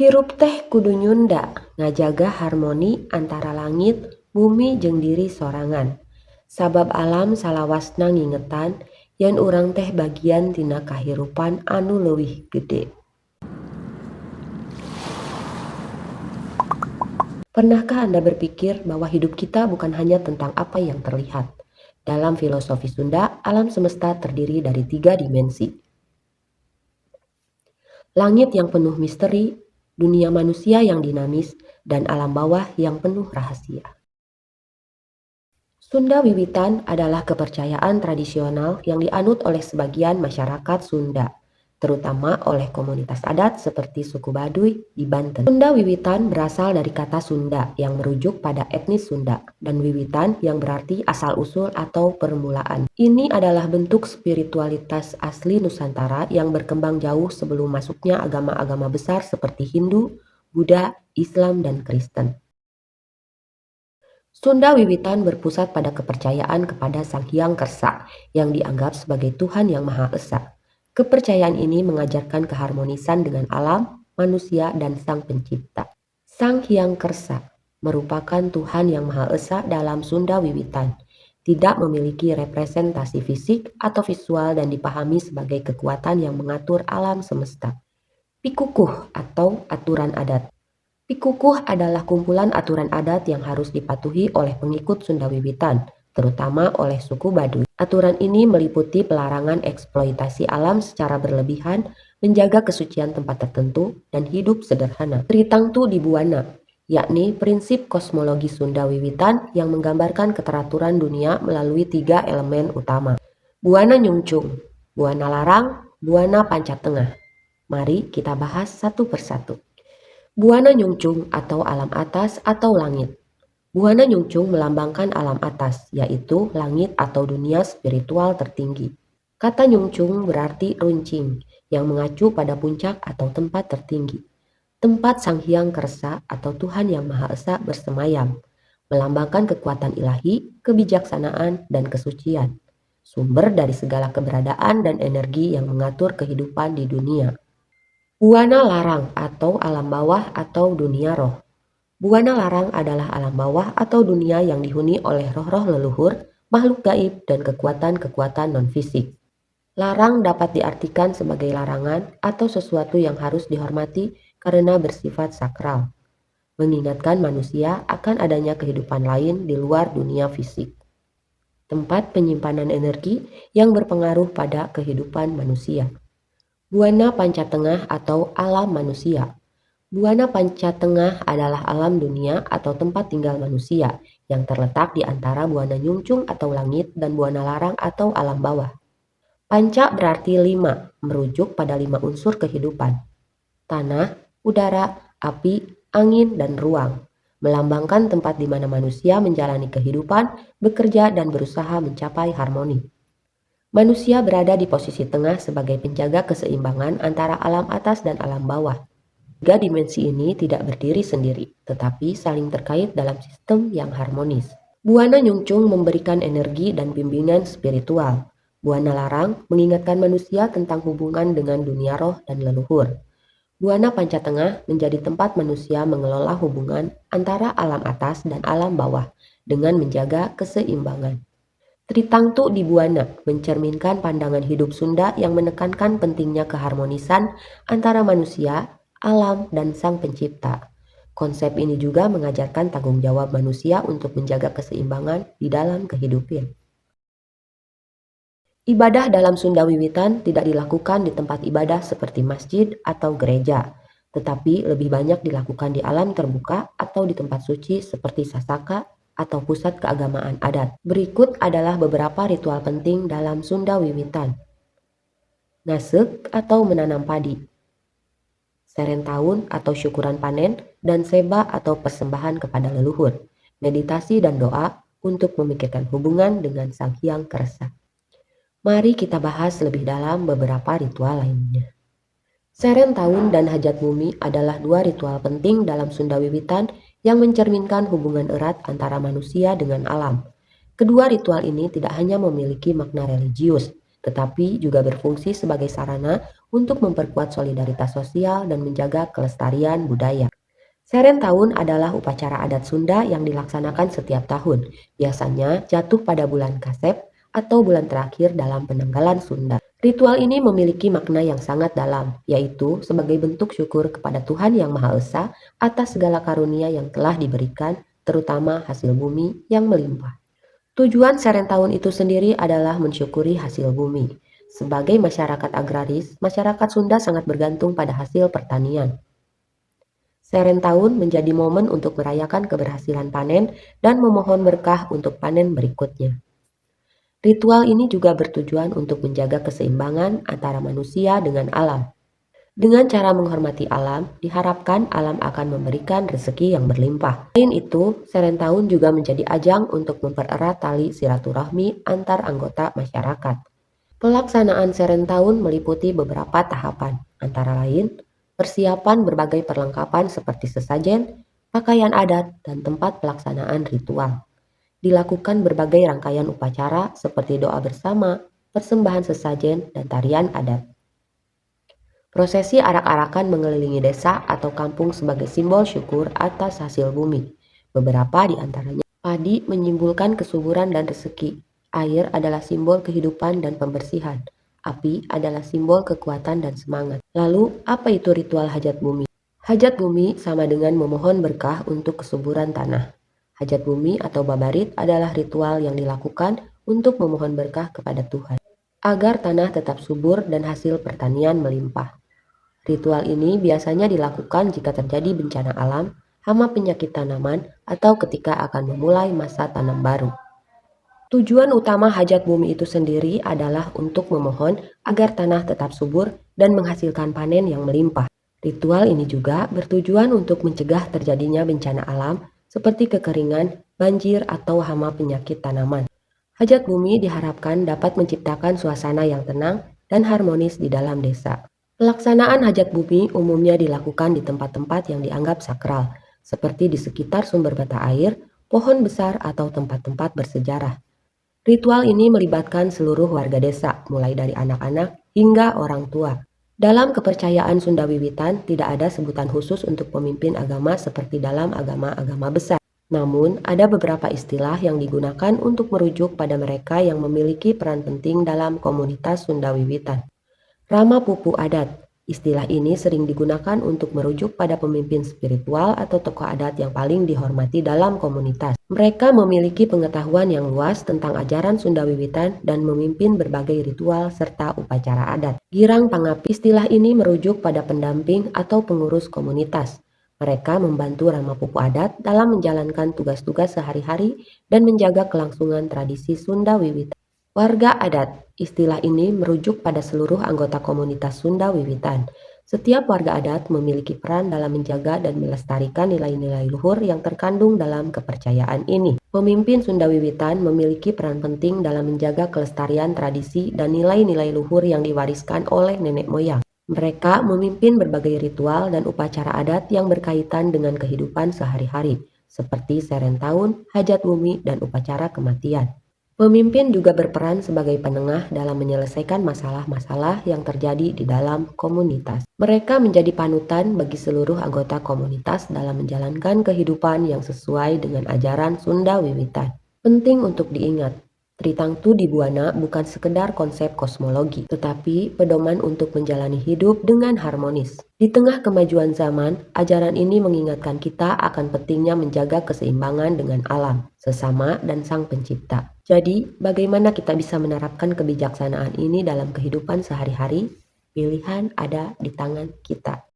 Hirup teh kudu nyunda, ngajaga harmoni antara langit, bumi jeung diri sorangan. Sabab alam salawasna ngingetan, yen urang teh bagian tina kahirupan anu leuwih gede. Pernahkah Anda berpikir bahwa hidup kita bukan hanya tentang apa yang terlihat? Dalam filosofi Sunda, alam semesta terdiri dari 3 dimensi. Langit yang penuh misteri, dunia manusia yang dinamis, dan alam bawah yang penuh rahasia. Sunda Wiwitan adalah kepercayaan tradisional yang dianut oleh sebagian masyarakat Sunda, terutama oleh komunitas adat seperti suku Baduy di Banten. Sunda Wiwitan berasal dari kata Sunda yang merujuk pada etnis Sunda, dan Wiwitan yang berarti asal-usul atau permulaan. Ini adalah bentuk spiritualitas asli Nusantara yang berkembang jauh sebelum masuknya agama-agama besar seperti Hindu, Buddha, Islam, dan Kristen. Sunda Wiwitan berpusat pada kepercayaan kepada Sang Hyang Kersa yang dianggap sebagai Tuhan yang Maha Esa. Kepercayaan ini mengajarkan keharmonisan dengan alam, manusia, dan Sang Pencipta. Sang Hyang Kersa merupakan Tuhan yang Maha Esa dalam Sunda Wiwitan, tidak memiliki representasi fisik atau visual dan dipahami sebagai kekuatan yang mengatur alam semesta. Pikukuh atau aturan adat. Pikukuh adalah kumpulan aturan adat yang harus dipatuhi oleh pengikut Sunda Wiwitan, terutama oleh suku Baduy. Aturan ini meliputi pelarangan eksploitasi alam secara berlebihan, menjaga kesucian tempat tertentu, dan hidup sederhana. Tritangtu di Buana, yakni prinsip kosmologi Sunda Wiwitan yang menggambarkan keteraturan dunia melalui 3 elemen utama. Buana Nyungcung, Buana Larang, Buana Pancatengah. Mari kita bahas satu persatu. Buana Nyungcung atau alam atas atau langit. Buana Nyungcung melambangkan alam atas, yaitu langit atau dunia spiritual tertinggi. Kata Nyungcung berarti runcing, yang mengacu pada puncak atau tempat tertinggi. Tempat Sang Hyang Kersa atau Tuhan yang Maha Esa bersemayam, melambangkan kekuatan ilahi, kebijaksanaan, dan kesucian. Sumber dari segala keberadaan dan energi yang mengatur kehidupan di dunia. Buana Larang atau alam bawah atau dunia roh. Buana Larang adalah alam bawah atau dunia yang dihuni oleh roh-roh leluhur, makhluk gaib, dan kekuatan-kekuatan non-fisik. Larang dapat diartikan sebagai larangan atau sesuatu yang harus dihormati karena bersifat sakral, mengingatkan manusia akan adanya kehidupan lain di luar dunia fisik. Tempat penyimpanan energi yang berpengaruh pada kehidupan manusia. Buana Pancatengah atau alam manusia. Buana Pancatengah adalah alam dunia atau tempat tinggal manusia yang terletak di antara Buana Nyungcung atau langit dan Buana Larang atau alam bawah. Panca berarti 5, merujuk pada 5 unsur kehidupan. Tanah, udara, api, angin, dan ruang. Melambangkan tempat di mana manusia menjalani kehidupan, bekerja, dan berusaha mencapai harmoni. Manusia berada di posisi tengah sebagai penjaga keseimbangan antara alam atas dan alam bawah. 3 dimensi ini tidak berdiri sendiri, tetapi saling terkait dalam sistem yang harmonis. Buana Nyungcung memberikan energi dan bimbingan spiritual. Buana Larang mengingatkan manusia tentang hubungan dengan dunia roh dan leluhur. Buana Pancatengah menjadi tempat manusia mengelola hubungan antara alam atas dan alam bawah dengan menjaga keseimbangan. Tritangtu di Buana mencerminkan pandangan hidup Sunda yang menekankan pentingnya keharmonisan antara manusia, alam, dan Sang Pencipta. Konsep ini juga mengajarkan tanggung jawab manusia untuk menjaga keseimbangan di dalam kehidupan. Ibadah dalam Sunda Wiwitan tidak dilakukan di tempat ibadah seperti masjid atau gereja, tetapi lebih banyak dilakukan di alam terbuka atau di tempat suci seperti sasaka atau pusat keagamaan adat. Berikut adalah beberapa ritual penting dalam Sunda Wiwitan. Ngasek atau menanam padi, serentahun atau syukuran panen, dan seba atau persembahan kepada leluhur, meditasi dan doa untuk memikirkan hubungan dengan Sang Hyang Kersa. Mari kita bahas lebih dalam beberapa ritual lainnya. Serentahun dan hajat bumi adalah 2 ritual penting dalam Sunda Wiwitan yang mencerminkan hubungan erat antara manusia dengan alam. Kedua ritual ini tidak hanya memiliki makna religius, tetapi juga berfungsi sebagai sarana untuk memperkuat solidaritas sosial dan menjaga kelestarian budaya. Serentahun adalah upacara adat Sunda yang dilaksanakan setiap tahun, biasanya jatuh pada bulan Kasep atau bulan terakhir dalam penanggalan Sunda. Ritual ini memiliki makna yang sangat dalam, yaitu sebagai bentuk syukur kepada Tuhan Yang Maha Esa atas segala karunia yang telah diberikan, terutama hasil bumi yang melimpah. Tujuan Serentahun itu sendiri adalah mensyukuri hasil bumi. Sebagai masyarakat agraris, masyarakat Sunda sangat bergantung pada hasil pertanian. Serentahun menjadi momen untuk merayakan keberhasilan panen dan memohon berkah untuk panen berikutnya. Ritual ini juga bertujuan untuk menjaga keseimbangan antara manusia dengan alam. Dengan cara menghormati alam, diharapkan alam akan memberikan rezeki yang berlimpah. Selain itu, Serentahun juga menjadi ajang untuk mempererat tali silaturahmi antar anggota masyarakat. Pelaksanaan Serentahun meliputi beberapa tahapan, antara lain persiapan berbagai perlengkapan seperti sesajen, pakaian adat, dan tempat pelaksanaan ritual. Dilakukan berbagai rangkaian upacara seperti doa bersama, persembahan sesajen, dan tarian adat. Prosesi arak-arakan mengelilingi desa atau kampung sebagai simbol syukur atas hasil bumi. Beberapa di antaranya, padi menyimbolkan kesuburan dan rezeki. Air adalah simbol kehidupan dan pembersihan. Api adalah simbol kekuatan dan semangat. Lalu, apa itu ritual hajat bumi? Hajat bumi sama dengan memohon berkah untuk kesuburan tanah. Hajat bumi atau babarit adalah ritual yang dilakukan untuk memohon berkah kepada Tuhan, agar tanah tetap subur dan hasil pertanian melimpah. Ritual ini biasanya dilakukan jika terjadi bencana alam, hama penyakit tanaman, atau ketika akan memulai masa tanam baru. Tujuan utama hajat bumi itu sendiri adalah untuk memohon agar tanah tetap subur dan menghasilkan panen yang melimpah. Ritual ini juga bertujuan untuk mencegah terjadinya bencana alam seperti kekeringan, banjir, atau hama penyakit tanaman. Hajat bumi diharapkan dapat menciptakan suasana yang tenang dan harmonis di dalam desa. Pelaksanaan hajat bumi umumnya dilakukan di tempat-tempat yang dianggap sakral, seperti di sekitar sumber mata air, pohon besar, atau tempat-tempat bersejarah. Ritual ini melibatkan seluruh warga desa, mulai dari anak-anak hingga orang tua. Dalam kepercayaan Sunda Wiwitan, tidak ada sebutan khusus untuk pemimpin agama seperti dalam agama-agama besar. Namun, ada beberapa istilah yang digunakan untuk merujuk pada mereka yang memiliki peran penting dalam komunitas Sunda Wiwitan. Rama Pupu Adat. Istilah ini sering digunakan untuk merujuk pada pemimpin spiritual atau tokoh adat yang paling dihormati dalam komunitas. Mereka memiliki pengetahuan yang luas tentang ajaran Sunda Wiwitan dan memimpin berbagai ritual serta upacara adat. Girang Pangapi. Istilah ini merujuk pada pendamping atau pengurus komunitas. Mereka membantu Rama Pupu Adat dalam menjalankan tugas-tugas sehari-hari dan menjaga kelangsungan tradisi Sunda Wiwitan. Warga adat. Istilah ini merujuk pada seluruh anggota komunitas Sunda Wiwitan. Setiap warga adat memiliki peran dalam menjaga dan melestarikan nilai-nilai luhur yang terkandung dalam kepercayaan ini. Pemimpin Sunda Wiwitan memiliki peran penting dalam menjaga kelestarian tradisi dan nilai-nilai luhur yang diwariskan oleh nenek moyang. Mereka memimpin berbagai ritual dan upacara adat yang berkaitan dengan kehidupan sehari-hari, seperti Serentahun, hajat bumi, dan upacara kematian. Pemimpin juga berperan sebagai penengah dalam menyelesaikan masalah-masalah yang terjadi di dalam komunitas. Mereka menjadi panutan bagi seluruh anggota komunitas dalam menjalankan kehidupan yang sesuai dengan ajaran Sunda Wiwitan. Penting untuk diingat, Tritangtu di Buana bukan sekedar konsep kosmologi, tetapi pedoman untuk menjalani hidup dengan harmonis. Di tengah kemajuan zaman, ajaran ini mengingatkan kita akan pentingnya menjaga keseimbangan dengan alam, sesama, dan Sang Pencipta. Jadi, bagaimana kita bisa menerapkan kebijaksanaan ini dalam kehidupan sehari-hari? Pilihan ada di tangan kita.